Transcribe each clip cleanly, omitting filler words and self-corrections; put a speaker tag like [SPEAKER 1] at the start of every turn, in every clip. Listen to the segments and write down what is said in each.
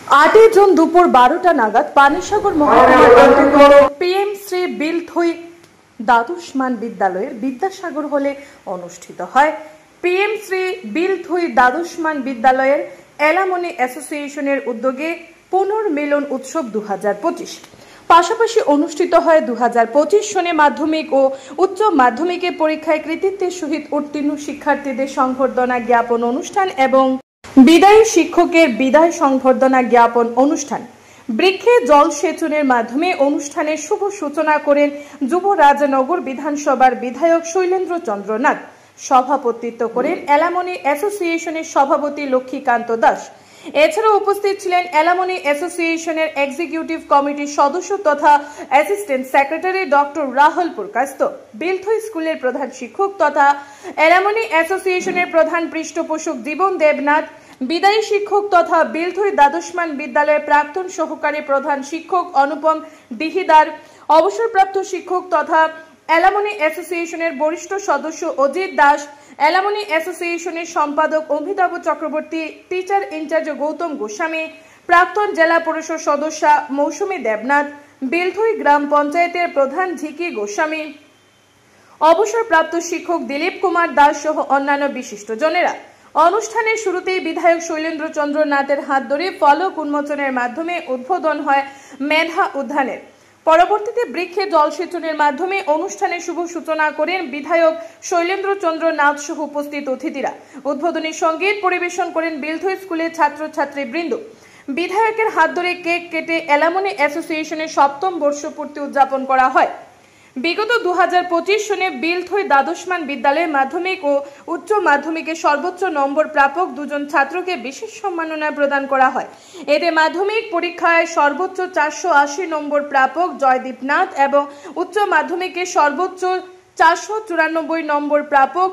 [SPEAKER 1] 8 June দুপুর 12টা নাগাদ পানিসাগর মহকুমার পিএম শ্রী বিলথই দ্বাদশমান বিদ্যালয়ের বিদ্যাসাগর হলে অনুষ্ঠিত হয় পিএম শ্রী বিলথই দ্বাদশমান বিদ্যালয়ের এলামনি অ্যাসোসিয়েশনের উদ্যোগে পুনর্মিলন উৎসব 2025। পাশাপাশি অনুষ্ঠিত হয় 2025 সনে মাধ্যমিক ও উচ্চ মাধ্যমিকের পরীক্ষায় কৃতিত্বের সহিত উত্তীর্ণ শিক্ষার্থীদের সংবর্ধনা জ্ঞাপন অনুষ্ঠান এবং বিদায়ী শিক্ষকের বিদায় সংবর্ধনা জ্ঞাপন অনুষ্ঠান। বৃক্ষে জলসেচনের মাধ্যমে অনুষ্ঠানের শুভ সূচনা করেন যুবরাজনগর বিধানসভার বিধায়ক শৈলেন্দ্র চন্দ্র নাথ। সভাপতিত্ব করেন এলামনি অ্যাসোসিয়েশনের সভাপতি লক্ষ্মীকান্ত দাস। এছাড়াও উপস্থিত ছিলেন এলামনি অ্যাসোসিয়েশনের এক্সিকিউটিভ কমিটির সদস্য তথা অ্যাসিস্ট্যান্ট সেক্রেটারি ডক্টর রাহুল পুরকাস্ত, বিলথই স্কুলের প্রধান শিক্ষক তথা এলামনি অ্যাসোসিয়েশনের প্রধান পৃষ্ঠপোষক জীবন দেবনাথ, বিদায়ী শিক্ষক তথা বিলথই দ্বাদশমান বিদ্যালয়ের প্রাক্তন সহকারী প্রধান শিক্ষক অনুপম দিহিদার, অবসরপ্রাপ্ত শিক্ষক তথা এলামনি অ্যাসোসিয়েশনের বরিষ্ঠ সদস্য অজিত দাস, এলামনি অ্যাসোসিয়েশনের সম্পাদক অমিতাভ চক্রবর্তী, টিচার ইনচার্জ গৌতম গোস্বামী, প্রাক্তন জেলা পরিষদ সদস্যা মৌসুমী দেবনাথ, বিলথই গ্রাম পঞ্চায়েতের প্রধান ঝিকি গোস্বামী, অবসরপ্রাপ্ত শিক্ষক দিলীপ কুমার দাস সহ অন্যান্য বিশিষ্টজনেরা। অনুষ্ঠানের শুরুতেই বিধায়ক শৈলেন্দ্র চন্দ্র নাথের হাত ধরে ফলক উন্মোচনের মাধ্যমে উদ্বোধন হয় মেধা উদ্যানের। পরবর্তীতে বৃক্ষে জলসেচনের মাধ্যমে অনুষ্ঠানের শুভ সূচনা করেন বিধায়ক শৈলেন্দ্র চন্দ্র নাথ সহ উপস্থিত অতিথিরা। উদ্বোধনী সঙ্গীত পরিবেশন করেন বিলথই স্কুলের ছাত্রছাত্রী বৃন্দ। বিধায়কের হাত ধরে কেক কেটে এলামনি অ্যাসোসিয়েশনের 7ম বর্ষপূর্তি উদযাপন করা হয়। বিগত 2025 সনে বিলথই দ্বাদশমান বিদ্যালয়ে মাধ্যমিক ও উচ্চ মাধ্যমিকের সর্বোচ্চ নম্বর প্রাপক 2 জন ছাত্রকে বিশেষ সম্মাননা প্রদান করা হয়। এতে মাধ্যমিক পরীক্ষায় সর্বোচ্চ 480 নম্বর প্রাপক জয়দীপ নাথ এবং উচ্চ মাধ্যমিকের সর্বোচ্চ 494 নম্বর প্রাপক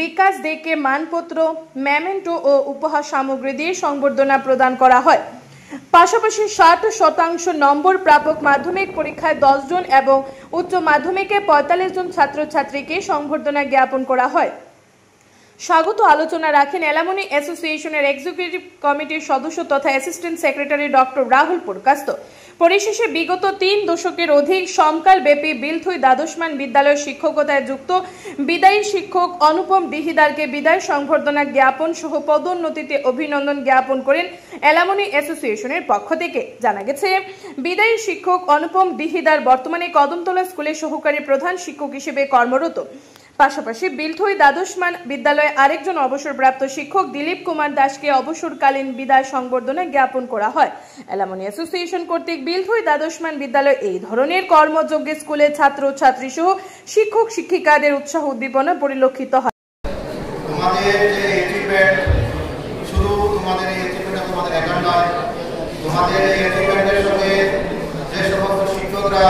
[SPEAKER 1] বিকাশ দেকে মানপত্র, মেমেন্টো ও উপহার সামগ্রী দিয়ে সংবর্ধনা প্রদান করা হয়। পাশাপাশি 60% নম্বর প্রাপক মাধ্যমিক পরীক্ষায় 10 জন এবং উচ্চ মাধ্যমিকে 45 জন ছাত্রছাত্রীকে সংবর্ধনা জ্ঞাপন করা হয়। স্বাগত আলোচনা রাখেন এলামনি অ্যাসোসিয়েশনের এক্সিকিউটিভ কমিটির সদস্য তথা অ্যাসিস্ট্যান্ট সেক্রেটারি ডক্টর রাহুল পুরকাস্ত। পরিশেষে বিগত 3 দশকের অধিক সমকাল ব্যাপী বিলথই দ্বাদশমান বিদ্যালয়ের শিক্ষকতায় যুক্ত বিদায়ী শিক্ষক অনুপম দিহিদারকে বিদায় সংবর্ধনা জ্ঞাপন সহ পদোন্নতিতে অভিনন্দন জ্ঞাপন করেন এলামনি অ্যাসোসিয়েশনের পক্ষ থেকে। জানা গেছে, বিদায়ী শিক্ষক অনুপম দিহিদার বর্তমানে কদমতলা স্কুলের সহকারী প্রধান শিক্ষক হিসেবে কর্মরত। পাশাপাশি বিলথই দ্বাদশমান বিদ্যালয়ে আরেকজন অবসরপ্রাপ্ত শিক্ষক দিলীপ কুমার দাসকে অবসরকালীন বিদায় সংবর্ধনা জ্ঞাপন করা হয়। এলামনি অ্যাসোসিয়েশন কর্তৃক বিলথই দ্বাদশমান বিদ্যালয়ে এই ধরনের কর্মযোগ্য স্কুলের ছাত্র ছাত্রী সহ শিক্ষক শিক্ষিকাদের উৎসাহ উদ্দীপনা পরিলক্ষিত হয়।
[SPEAKER 2] তোমাদের যে অ্যাচিভমেন্ট, শুধু তোমাদের এই অ্যাচিভমেন্ট তোমাদের একা নয়, তোমাদের এই অ্যাচিভমেন্টের সঙ্গে যে সমস্ত শিক্ষকরা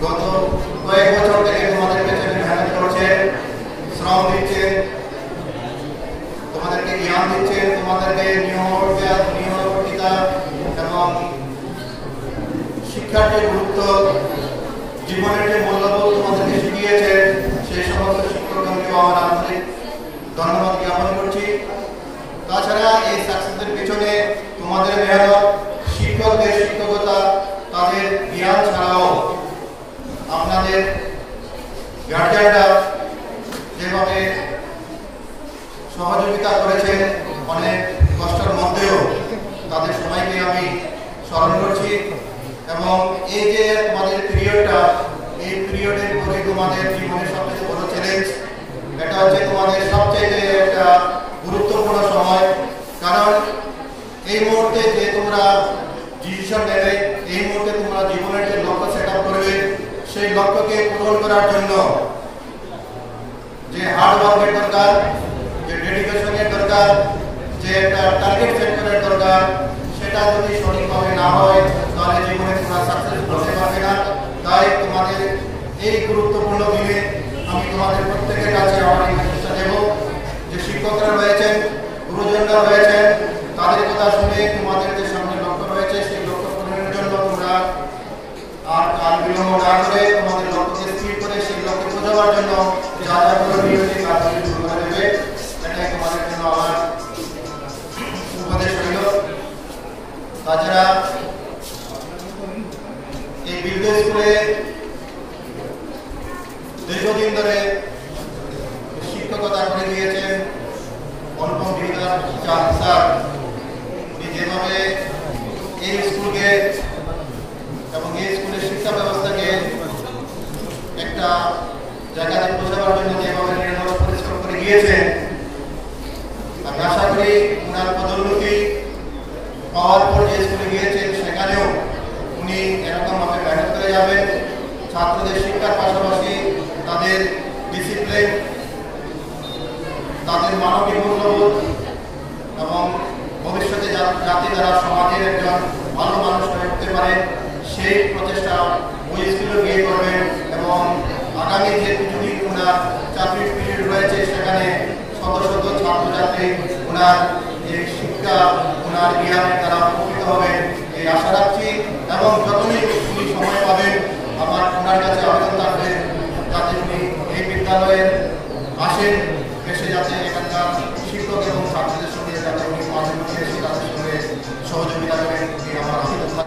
[SPEAKER 2] গত কয়েক বছর থেকে তোমাদের পেছনে মেহনত করছে, শ্রম দিচ্ছে, তোমাদেরকে জ্ঞান দিচ্ছে, তোমাদেরকে নিয়মবর্তিতা এবং শিক্ষার যে গুরুত্ব, জীবনের যে মূল্যবোধ তোমাদেরকে শিখিয়েছে, সেই সমস্ত শিক্ষকগণকে আমার আন্তরিক ধন্যবাদ জ্ঞাপন করছি। তাছাড়া এই সাকসেসের পিছনে তোমাদের মেহনত, শিক্ষকদের শিক্ষকতা, তাদের জ্ঞান ছাড়াও আপনাদের গার্জিয়ানরা যেভাবে সহযোগিতা করেছেন অনেক কষ্টের মধ্যেও, তাদের সবাইকে আমি স্মরণ করছি। এবং এই যে তোমাদের পিরিয়ডটা, এই পিরিয়ডের পরে তোমাদের জীবনের সবচেয়ে বড় চ্যালেঞ্জ, এটা হচ্ছে তোমাদের সবচেয়ে একটা গুরুত্বপূর্ণ সময়। কারণ এই মুহূর্তে যে তোমরা ডিসিশন নেবে, এই মুহূর্তে তোমরা জীবনের যে লক্ষ্য সেট আপ করবে, সেই লক্ষ্যকে পূরণ করার জন্য যে হার্ড ওয়ার্কের দরকার, যে ডেডিকেশনের দরকার, যে একটা টার্গেট সেট করার দরকার, সেটা যদি সঠিকভাবে না হয় তাহলে জীবনে তোমরা সাকসেসফুল হতে পারবে না। তাই তোমাদের এই গুরুত্বপূর্ণ দিনে আমি তোমাদের প্রত্যেকের কাছে আমার এই চেষ্টা দেব যে শিক্ষকরা রয়েছেন, গুরুজনরা রয়েছেন, তাদের কথা শুনে তোমাদের যে সামনে লক্ষ্য রয়েছে সেই লক্ষ্য পূরণের জন্য তোমরা আর বিলম্ব না করে তোমাদের লক্ষ্যকে স্থির করে সেই লক্ষ্যে পৌঁছাবার জন্য যা যা করণীয় সেই কাজগুলি শুরু করে দেবে। এটাই তোমাদের জন্য আমার উপদেশ রইল। তাছাড়া এই বিলদহ স্কুলে দীর্ঘদিন ধরে শিক্ষকতা করে গিয়েছেন অনুপম বিহার স্যার। উনি যেভাবে এই স্কুলকে এবং এই স্কুলের শিক্ষা ব্যবস্থাকে একটা জায়গাতে পৌঁছাবার জন্য যেভাবে নিরন্তর পরিশ্রম করে গিয়েছেন, আমি আশা করি ওনার পদোন্নতি পাওয়ার পর যে স্কুলে গিয়েছেন সেখানেও উনি এরকমভাবে মেহনত করে যাবেন। ছাত্রদের শিক্ষার পাশাপাশি তাদের ডিসিপ্লিন, তাদের মানবিক মূল্যবোধ এবং ভবিষ্যতে যাতে তারা সমাজের একজন ভালো মানুষ হয়ে উঠতে পারে সেই প্রচেষ্টা ওই স্কুলে গিয়ে করবেন। এবং আগামী যে কিছুদিন ওনার চাকরির পিরিয়ড রয়েছে সেখানে শত শত ছাত্রছাত্রী ওনার যে শিক্ষা, ওনার জ্ঞানে তারা উপকৃত হবেন এই আশা রাখছি। এবং যখনই উনি সময় পাবেন আমার ওনার কাছে আবেদন থাকবে যাতে উনি এই বিদ্যালয়ে আসেন, এসে যাতে এখানকার শিক্ষক এবং ছাত্রদের